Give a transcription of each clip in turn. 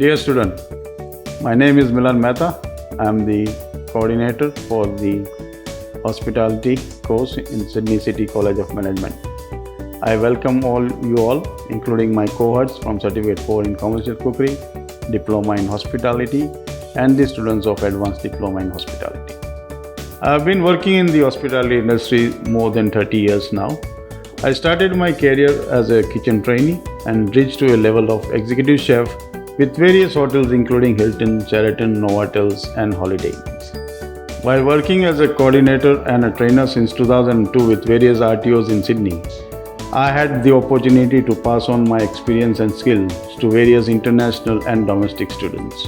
Dear student, my name is Milan Mehta. I am the coordinator for the hospitality course in Sydney City College of Management. I welcome you all, including my cohorts from Certificate IV in Commercial Cookery, Diploma in Hospitality, and the students of Advanced Diploma in Hospitality. I have been working in the hospitality industry more than 30 years now. I started my career as a kitchen trainee and reached to a level of executive chef with various hotels including Hilton, Sheraton, Novotels and Holiday Inns. While working as a coordinator and a trainer since 2002 with various RTOs in Sydney, I had the opportunity to pass on my experience and skills to various international and domestic students.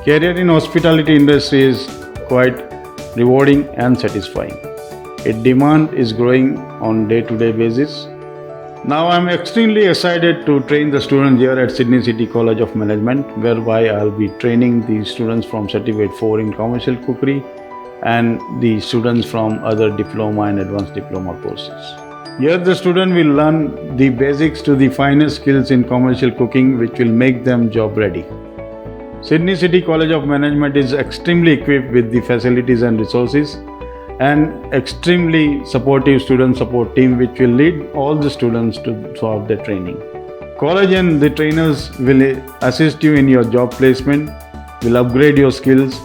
Career in hospitality industry is quite rewarding and satisfying. Its demand is growing on day-to-day basis. Now I am extremely excited to train the students here at Sydney City College of Management, whereby I will be training the students from Certificate IV in Commercial Cookery and the students from other Diploma and Advanced Diploma courses. Here the student will learn the basics to the finest skills in commercial cooking which will make them job ready. Sydney City College of Management is extremely equipped with the facilities and resources and extremely supportive student support team which will lead all the students throughout their training. College and the trainers will assist you in your job placement, will upgrade your skills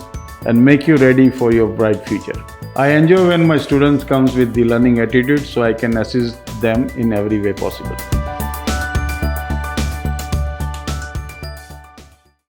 and make you ready for your bright future. I enjoy when my students comes with the learning attitude so I can assist them in every way possible.